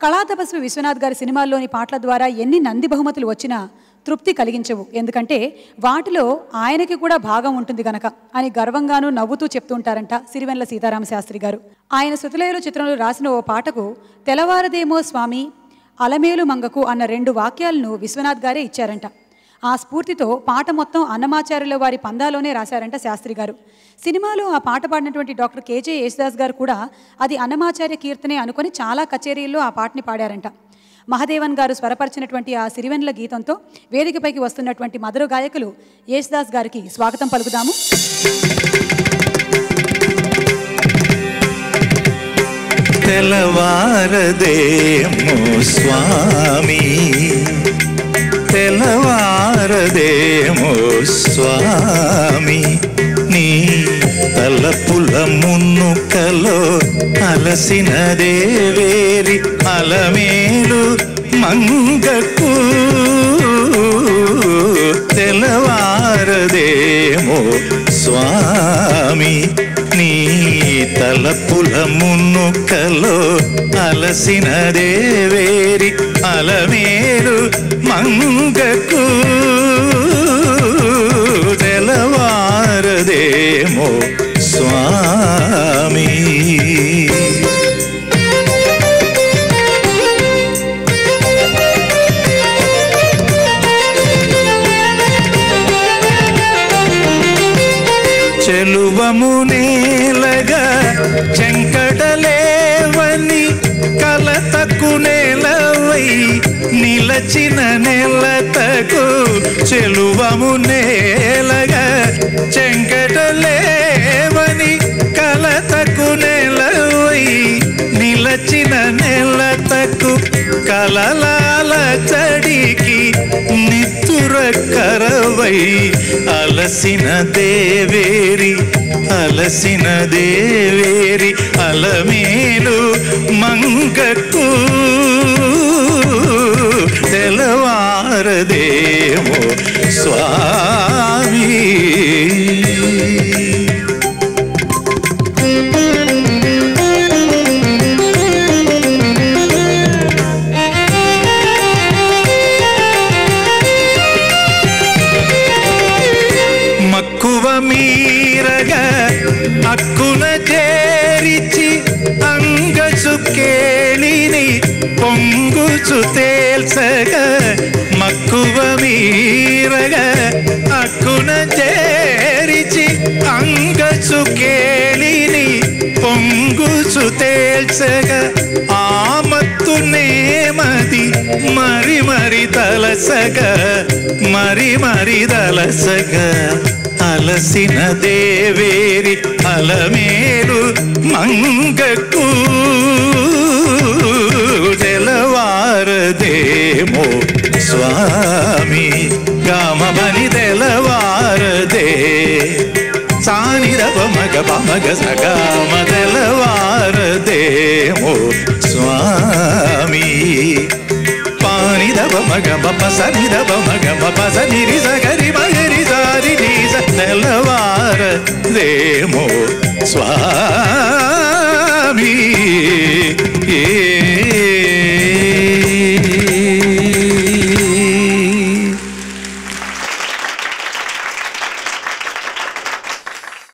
కళాతపస్వి విశ్వనాథ్ గారి సినిమాల్లోని పాటల ద్వారా ఎన్ని నంది బహుమతులు వచ్చినా తృప్తి కలిగించవు. ఎందుకంటే వాటిలో ఆయనకి కూడా భాగం ఉంటుంది గనక అని గర్వంగానూ నవ్వుతూ చెప్తుంటారంట సిరివెన్నెల సీతారామ శాస్త్రి గారు. ఆయన శృతిలయలు చిత్రంలో రాసిన ఓ పాటకు తెల్లవారదేమో స్వామి అలమేలు మంగకు అన్న 2 వాక్యాలను విశ్వనాథ్ గారే ఇచ్చారంట. ఆ స్ఫూర్తితో పాట మొత్తం అన్నమాచార్యుల వారి పందాలోనే రాశారంట శాస్త్రి గారు. సినిమాలో ఆ పాట పాడినటువంటి డాక్టర్ కేజే యేసుదాస్ గారు కూడా అది అన్నమాచార్య కీర్తనే అనుకొని చాలా కచేరీల్లో ఆ పాటని పాడారంట. మహదేవన్ గారు స్వరపరిచినటువంటి ఆ సిరివెన్నెల గీతంతో వేదికపైకి వస్తున్నటువంటి మధుర గాయకులు యేసుదాస్ గారికి స్వాగతం పలుకుదాము. తెల్లవారదేమో స్వామి తెల్లవారదేమో స్వామి నీ తలపుల మున్నుకలో అలసినదే వేరి అలమేలు మంగకు తెల్లవారదేమో స్వామి నీ తలపుల మున్నుకలో అలసినదే వేరి అలమేలు మంగకు తెల్లవారదేమో స్వామి. చెలువము నేలగా చెంకడలేవని కలతకు నేలవై నిలచిన నెలతకు చెలువము నేలగా చెంకడలేవని కలతకు నేలవై నిలచిన నెలతకు కలలాల చడికి నిత్తుర కరవై అలసిన దేవేరి అలమేలు మంగకు తెల్లవారదేమో స్వామి. మక్కువ మీరగా అక్కున చేరిచి అంగసు కేళిని పొంగుచు తేల్సగా మక్కువ మీరగా అక్కున చేరిచి అంగసు కేళిని పొంగుచు తేల్సగా ఆమత్తు నేమది మరి మరి తలసగా అలసిన దేవేరి అలమేలు మంగకు తెల్లవారదేమో స్వామి. గామబని తెల్లవారదే సానిరవ మగ పమగ సగామ తెల్లవారదేమో స్వామి. పానిదవ మగ బప సనిదవ మగ బప సనిరి సగరి మగరి సారి నీస తెల్లవారదేమో స్వామి.